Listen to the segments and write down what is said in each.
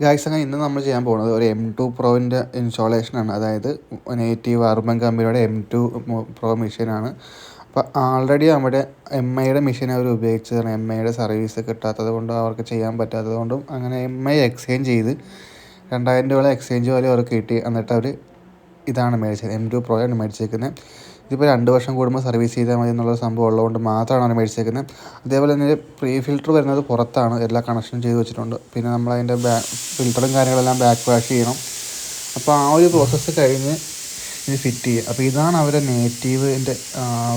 Guys, അങ്ങനെ ഇന്ന് നമ്മൾ ചെയ്യാൻ പോകുന്നത് ഒരു M2 Proൻ്റെ ഇൻസ്റ്റാളേഷനാണ്. അതായത് നേറ്റീവ് അർബൻ കമ്പനിയുടെ M2 Pro മെഷീനാണ്. അപ്പോൾ ആൾറെഡി നമ്മുടെ MIയുടെ മെഷീൻ അവർ ഉപയോഗിച്ചതാണ്. MIയുടെ സർവീസ് കിട്ടാത്തത് കൊണ്ടും അവർക്ക് ചെയ്യാൻ പറ്റാത്തത് കൊണ്ടും അങ്ങനെ MI എക്സ്ചേഞ്ച് ചെയ്ത് 2000 രൂപ എക്സ്ചേഞ്ച് വാല്യൂ അവർക്ക് കിട്ടി. എന്നിട്ട് അവർ ഇതാണ് മേടിച്ചത്, M2 Pro ആണ് മേടിച്ചേക്കുന്നത്. ഇതിപ്പോൾ 2 വർഷം കൂടുമ്പോൾ സർവീസ് ചെയ്താൽ മതി എന്നുള്ള സംഭവം ഉള്ളതുകൊണ്ട് മാത്രമാണ് അവർ മേടിച്ചേക്കുന്നത്. അതേപോലെ തന്നെ പ്രീ ഫിൽറ്റർ വരുന്നത് പുറത്താണ്, എല്ലാ കണക്ഷനും ചെയ്ത് വെച്ചിട്ടുണ്ട്. പിന്നെ നമ്മളതിൻ്റെ ഫിൽറ്ററും കാര്യങ്ങളെല്ലാം ബാക്ക് വാഷ് ചെയ്യണം. അപ്പോൾ ആ ഒരു പ്രോസസ്സ് കഴിഞ്ഞ് ഇത് ഫിറ്റ് ചെയ്യും. അപ്പോൾ ഇതാണ് അവരുടെ നേറ്റീവിൻ്റെ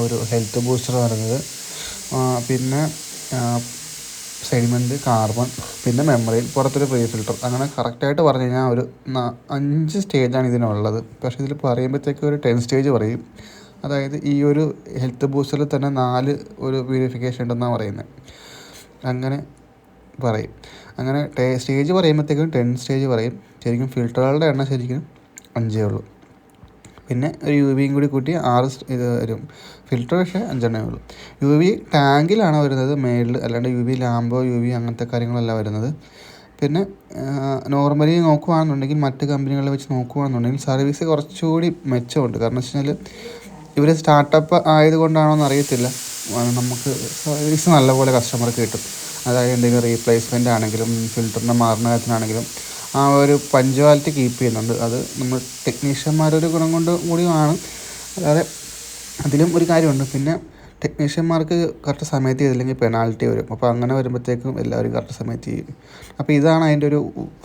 ഒരു ഹെൽത്ത് ബൂസ്റ്റർ പറയുന്നത്. പിന്നെ സെഡിമെൻറ്റ്, കാർബൺ, പിന്നെ മെമ്മറിയിൽ പുറത്തൊരു പ്രീ ഫിൽറ്റർ. അങ്ങനെ കറക്റ്റായിട്ട് പറഞ്ഞു കഴിഞ്ഞാൽ ഒരു 5 സ്റ്റേജാണ് ഇതിനുള്ളത്. പക്ഷേ ഇതിൽ പറയുമ്പോഴത്തേക്ക് ഒരു 10 സ്റ്റേജ് പറയും. അതായത് ഈ ഒരു ഹെൽത്ത് ബൂസ്റ്ററിൽ തന്നെ 4 ഒരു പ്യൂരിഫിക്കേഷൻ ഉണ്ടെന്നാണ് പറയുന്നത്. അങ്ങനെ പറയും. അങ്ങനെ സ്റ്റേജ് പറയുമ്പോഴത്തേക്കും 10 സ്റ്റേജ് പറയും. ശരിക്കും ഫിൽറ്ററുകളുടെ എണ്ണം ശരിക്കും 5 ഉള്ളൂ. പിന്നെ ഒരു UVയും കൂടി കൂട്ടി 6 ഇത് വരും. ഫിൽറ്റർ പക്ഷേ 5 ഉള്ളൂ. UV ടാങ്കിലാണ് വരുന്നത് മേളിൽ, അല്ലാണ്ട് UV ലാമ്പോ UV അങ്ങനത്തെ കാര്യങ്ങളല്ല വരുന്നത്. പിന്നെ നോർമലി നോക്കുകയാണെന്നുണ്ടെങ്കിൽ മറ്റ് കമ്പനികളെ വെച്ച് നോക്കുകയാണെന്നുണ്ടെങ്കിൽ സർവീസ് കുറച്ചുകൂടി മെച്ചമുണ്ട്. കാരണം വെച്ച് കഴിഞ്ഞാൽ ഇവർ സ്റ്റാർട്ടപ്പ് ആയതുകൊണ്ടാണോ എന്നറിയത്തില്ല, നമുക്ക് സർവീസ് നല്ലപോലെ കസ്റ്റമർക്ക് കിട്ടും. അതായത് എന്തെങ്കിലും റീപ്ലേസ്മെൻ്റ് ആണെങ്കിലും ഫിൽറ്ററിൻ്റെ മാറുന്ന കാര്യത്തിനാണെങ്കിലും ആ ഒരു പഞ്ച്വാലിറ്റി കീപ്പ് ചെയ്യുന്നുണ്ട്. അത് നമ്മൾ ടെക്നീഷ്യന്മാരൊരു ഗുണം കൊണ്ട് കൂടിയാണ്. അല്ലാതെ അതിലും ഒരു കാര്യമുണ്ട്. പിന്നെ ടെക്നീഷ്യന്മാർക്ക് കറക്റ്റ് സമയത്ത് ചെയ്തില്ലെങ്കിൽ പെനാൽറ്റി വരും. അപ്പോൾ അങ്ങനെ വരുമ്പോഴത്തേക്കും എല്ലാവരും കറക്റ്റ് സമയത്ത് ചെയ്യും. അപ്പോൾ ഇതാണ് അതിൻ്റെ ഒരു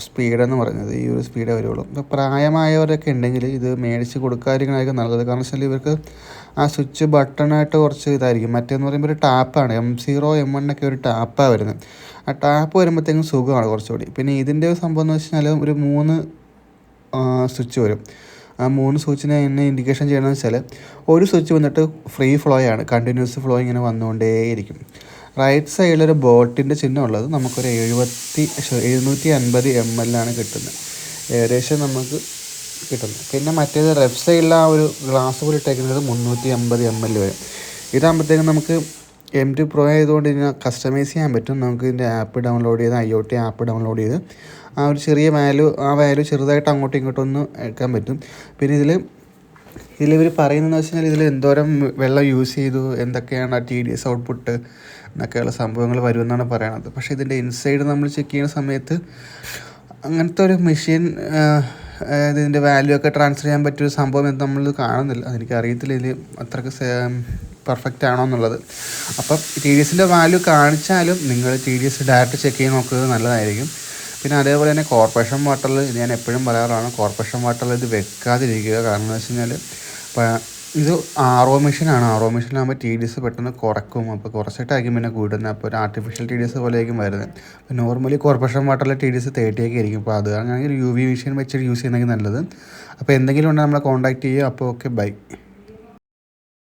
സ്പീഡെന്ന് പറയുന്നത്. ഈ ഒരു സ്പീഡേ വരുള്ളൂ. ഇപ്പോൾ പ്രായമായവരൊക്കെ ഉണ്ടെങ്കിൽ ഇത് മേടിച്ച് കൊടുക്കാതിരിക്കണമായിരിക്കും നല്ലത്. കാരണം വെച്ചാൽ ഇവർക്ക് ആ സ്വിച്ച് ബട്ടണായിട്ട് കുറച്ച് ഇതായിരിക്കും. മറ്റേന്ന് പറയുമ്പോൾ ഒരു ടാപ്പാണ്. M0 M1 ഒക്കെ ഒരു ടാപ്പാണ് വരുന്നത്. ആ ടാപ്പ് വരുമ്പോഴത്തേക്കും സുഖമാണ് കുറച്ചുകൂടി. പിന്നെ ഇതിൻ്റെ സംഭവം എന്ന് വെച്ച് കഴിഞ്ഞാൽ ഒരു 3 സ്വിച്ച് വരും. ആ 3 സ്വിച്ചിനെ എന്നെ ഇൻഡിക്കേഷൻ ചെയ്യണമെന്ന് വെച്ചാൽ ഒരു സ്വിച്ച് വന്നിട്ട് ഫ്രീ ഫ്ലോ ആണ്, കണ്ടിന്യൂസ് ഫ്ലോ ഇങ്ങനെ വന്നുകൊണ്ടേയിരിക്കും. റൈറ്റ് സൈഡിലൊരു ബോട്ടിൻ്റെ ചിഹ്നം ഉള്ളത് നമുക്കൊരു 750 ml കിട്ടുന്നത്, ഏകദേശം നമുക്ക് കിട്ടുന്നത്. പിന്നെ മറ്റേത് ലെഫ്റ്റ് സൈഡിൽ ആ ഒരു ഗ്ലാസ് കൂടി ഇട്ടേക്കുന്നത് 350 ml വരും. ഇതാകുമ്പോഴത്തേക്കും നമുക്ക് M2 Pro ആയതുകൊണ്ട് ഇതിനെ കസ്റ്റമൈസ് ചെയ്യാൻ പറ്റും. നമുക്ക് ഇതിൻ്റെ ആപ്പ് ഡൗൺലോഡ് ചെയ്ത് IoT ആപ്പ് ഡൗൺലോഡ് ചെയ്ത് ആ ഒരു ചെറിയ വാല്യൂ ചെറുതായിട്ട് അങ്ങോട്ടും ഇങ്ങോട്ടും ഒന്ന് എടുക്കാൻ പറ്റും. പിന്നെ ഇതിലിവർ പറയുന്നതെന്ന് വെച്ച് കഴിഞ്ഞാൽ ഇതിൽ എന്തോരം വെള്ളം യൂസ് ചെയ്തു, എന്തൊക്കെയാണ് ആ TDS ഔട്ട്പുട്ട് എന്നൊക്കെയുള്ള സംഭവങ്ങൾ വരുമെന്നാണ് പറയണത്. പക്ഷേ ഇതിൻ്റെ ഇൻസൈഡ് നമ്മൾ ചെക്ക് ചെയ്യുന്ന സമയത്ത് അങ്ങനത്തെ ഒരു മെഷീൻ ഇതിൻ്റെ വാല്യൂ ഒക്കെ ട്രാൻസ്ഫർ ചെയ്യാൻ പറ്റിയൊരു സംഭവം എന്ന് നമ്മൾ കാണുന്നില്ല. അതെനിക്കറിയത്തില്ല ഇതിൽ അത്രയ്ക്ക് പെർഫെക്റ്റ് ആണോ എന്നുള്ളത്. അപ്പം TDSൻ്റെ വാല്യൂ കാണിച്ചാലും നിങ്ങൾ TDS ഡയറക്റ്റ് ചെക്ക് ചെയ്ത് നോക്കുന്നത് നല്ലതായിരിക്കും. പിന്നെ അതേപോലെ തന്നെ കോർപ്പറേഷൻ വാട്ടറിൽ ഞാൻ എപ്പോഴും പറയാറാണ്, കോർപ്പറേഷൻ വാട്ടറിൽ ഇത് വെക്കാതിരിക്കുക. കാരണം എന്ന് വെച്ച് കഴിഞ്ഞാൽ ഇത് RO മെഷീനാണ്. RO മെഷീനാകുമ്പോൾ TDS പെട്ടെന്ന് കുറക്കും. അപ്പോൾ കുറച്ചിട്ടായിരിക്കും പിന്നെ കൂടുന്നത്. അപ്പോൾ ഒരു ആർട്ടിഫിഷ്യൽ TDS പോലെയായിരിക്കും വരുന്നത്. അപ്പോൾ നോർമലി കോർപ്പറേഷൻ വാട്ടറിലെ TDS 30 ഒക്കെ ആയിരിക്കും. അപ്പോൾ അത് അങ്ങനെ UV മെഷീൻ വെച്ചിട്ട് യൂസ് ചെയ്യുന്നതെങ്കിൽ നല്ലത്. അപ്പോൾ എന്തെങ്കിലും ഉണ്ടെങ്കിൽ നമ്മളെ കോൺടാക്റ്റ് ചെയ്യുക. അപ്പോൾ ഓക്കെ, ബൈ.